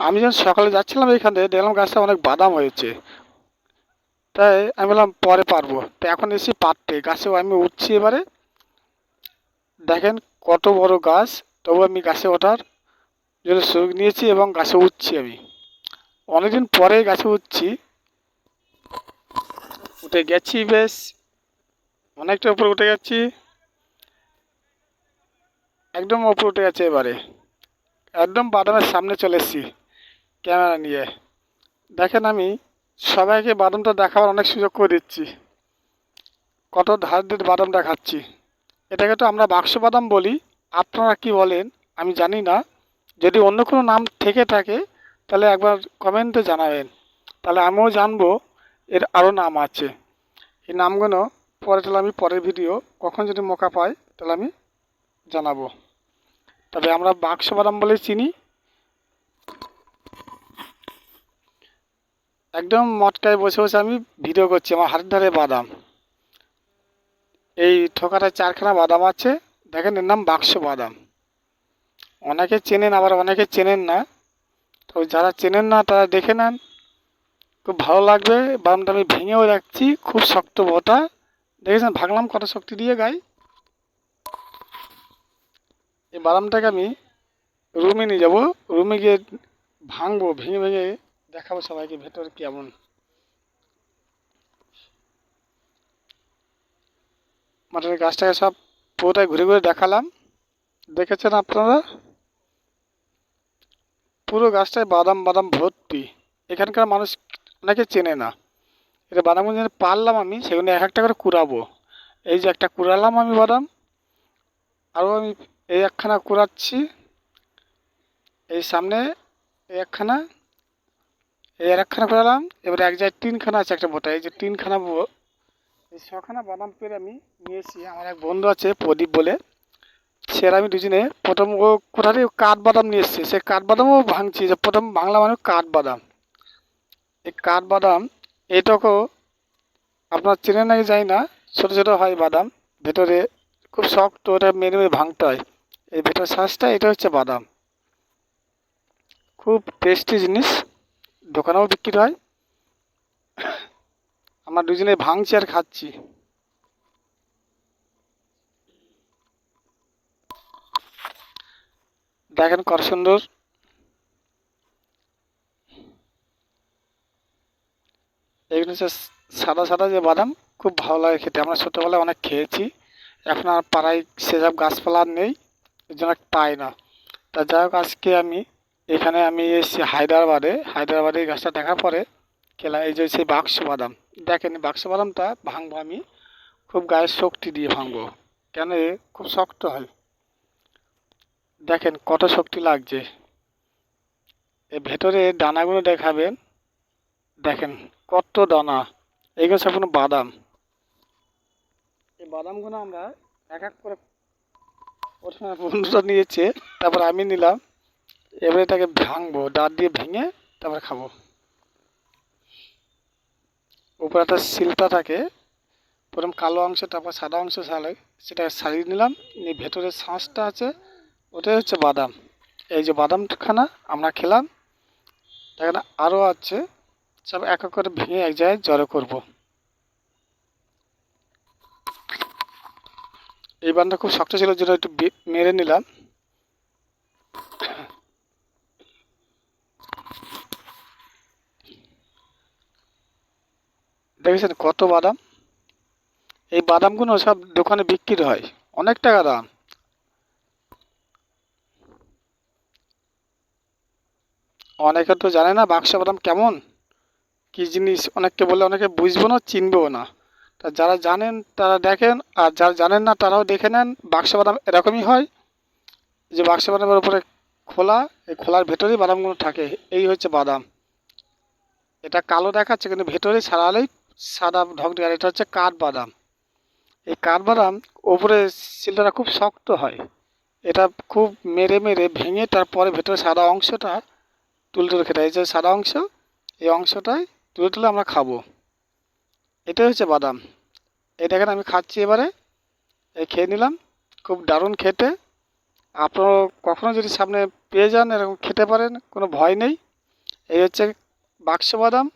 আমি যখন সকালে যাচ্ছিলাম এখান থেকে দেখলাম গাছটা অনেক বাদাম হয়েছে, তাই আমি বললাম পরে পারবো, তো এখন এসে পারতে গাছে আমি উঠছি এবারে। দেখেন কত বড় গাছ, তবু আমি গাছে ওঠার জন্য সুযোগ নিয়েছি এবং গাছে উঠছি আমি। অনেকদিন পরে গাছে উঠছি, উঠে গেছি বেশ অনেকটা উপরে উঠে গেছি, একদম উপরে উঠে গেছে এবারে, একদম বাদামের সামনে চলে এসেছি ক্যামেরা নিয়ে। দেখেন আমি সবাইকে বাদামটা দেখাবার অনেক সুযোগ করে দিচ্ছি, কত ধার দিয়ে বাদাম দেখাচ্ছি। এটাকে তো আমরা বাক্স বাদাম বলি, আপনারা কি বলেন আমি জানি না। যদি অন্য কোনো নাম থেকে থাকে তাহলে একবার কমেন্টে জানাবেন, তাহলে আমিও জানবো এর আরও নাম আছে। এই নামগুলো পরে তাহলে আমি পরের ভিডিও কখন যদি মৌকা পাই তাহলে আমি জানাবো। তবে আমরা বাক্স বাদাম বলে চিনি। একদম মটকায় বসে বসে আমি ভিডিও করছি, আমার হাতের ধারে বাদাম। এই ঠোকাটায় 4খানা বাদাম আছে, দেখেন এর নাম বাক্স বাদাম। অনেকে চেনেন আবার অনেকে চেনেন না, তো যারা চেনেন না তারা দেখে নেন, খুব ভালো লাগবে। বাদামটা আমি ভেঙেও রাখছি, খুব শক্ত বটা, দেখেছেন ভাঙলাম কত শক্তি দিয়ে গাই। এই বাদামটাকে আমি রুমে নিয়ে যাবো, রুমে গিয়ে ভাঙবো, ভেঙে ভেঙে দেখাবো সবাইকে ভেতরে কেমন। মাঠের গাছটাকে সব পুরোটাই ঘুরে ঘুরে দেখালাম, দেখেছেন আপনারা পুরো গাছটায় বাদাম বাদাম ভর্তি। এখানকার মানুষ অনেকে চেনে না। এটা বাদামগুলো যেন পারলাম আমি সেগুলো এক একটা করে কুড়াবো। এই যে একটা কুড়ালাম আমি বাদাম, আরও আমি এই একখানা কুড়াচ্ছি, এই সামনে এই একখানা, এই আর একখানা কুড়ালাম। এবারে এক জায়গায় 3খানা আছে একটা বোটা, এই যে 3খানা এই 6খানা বাদাম পেরে আমি নিয়েছি। আমার এক বন্ধু আছে প্রদীপ বলে, সে আর আমি দুজনে প্রথম ও কোথা থেকে কাঠবাদাম নিয়ে এসছে, সে কাঠবাদামও ভাঙছি, যে প্রথম বাংলা মানে কাঠবাদাম। এই কাঠবাদাম এইটাকেও আপনার চেনে নাকি জানি না, ছোটো ছোটো হয় বাদাম, ভেতরে খুব শক্ত, ওটা মেরে মেরে ভাঙতে হয়। এই ভেতরের শ্বাসটা এটা হচ্ছে বাদাম, খুব টেস্টি জিনিস, দোকানেও বিক্রি হয়। আমরা দুজনে ভাঙছি আর খাচ্ছি। দেখেন কত সুন্দর, এগুলো হচ্ছে সাদা সাদা যে বাদাম, খুব ভালো লাগে খেতে। আমরা ছোটোবেলায় অনেক খেয়েছি, এখন আর পাড়ায় সেসব গাছপালা আর নেই, এই জন্য পাই না। তা যাই হোক আজকে আমি এখানে আমি এসেছি হায়দ্রাবাদে, হায়দ্রাবাদে এই গাছটা দেখার পরে খেলাম। এই যে সেই বাক্স বাদাম, দেখেন বাক্স বাদামটা ভাঙবো আমি খুব গায়ের শক্তি দিয়ে ভাঙবো, কেন খুব শক্ত হয়। দেখেন কত শক্তি লাগছে, এর ভেতরে দানাগুলো দেখাবেন, দেখেন কত দানা, এইগুলো সব কোনো বাদাম। এই বাদামগুলো আমরা এক এক করে প্রথমে বন্ধুরা নিয়েছে, তারপর আমি নিলাম, এবারে এটাকে ভাঙবো, দাঁত দিয়ে ভেঙে তারপরে খাবো। উপরে একটা শিলটা থাকে, প্রথম কালো অংশ তারপর সাদা অংশ ছাড়ে, সেটা ছাড়িয়ে নিলাম, নিয়ে ভেতরের শাঁসটা আছে ওটাই হচ্ছে বাদাম। এই যে বাদামখানা আমরা খেলাম, দেখেন আরও আছে, সব এক এক করে ভেঙে এক জায়গায় জড়ো করব। এই বাদামটা খুব শক্ত ছিল যেটা একটু মেরে নিলাম। দেখেছেন কত বাদাম, এই বাদামগুলো সব দোকানে বিক্রি হয়, অনেক টাকা দাম। অনেকে তো জানে না বাক্স বাদাম কেমন কি জিনিস, অনেককে বলে অনেকে বুঝবো না চিনবেও না। তা যারা জানেন তারা দেখেন, আর যারা জানেন না তারাও দেখে নেন। বাক্স বাদাম এরকমই হয়, যে বাক্স বাদামের উপরে খোলা, এই খোলার ভেতরেই বাদামগুলো থাকে, এই হচ্ছে বাদাম। এটা কালো দেখাচ্ছে কিন্তু ভেতরে ছাড়ালেই সাদা ঢকঢকে, আর এটা হচ্ছে কাঠবাদাম। এই কাঠবাদাম ওপরে শিলটা খুব শক্ত হয়, এটা খুব মেরে মেরে ভেঙে তারপরে ভেতরে সাদা অংশটা তুলে তুলে খেতে হয়। এই যে সাদা অংশ, এই অংশটাই তুলে তুলে আমরা খাবো, এটাই হচ্ছে বাদাম। এই দেখেন আমি খাচ্ছি এবারে, এই খেয়ে নিলাম, খুব দারুণ খেতে। আপনারা কখনো যদি সামনে পেয়ে যান এরকম খেতে পারেন, কোনো ভয় নেই। এই হচ্ছে বাক্স বাদাম,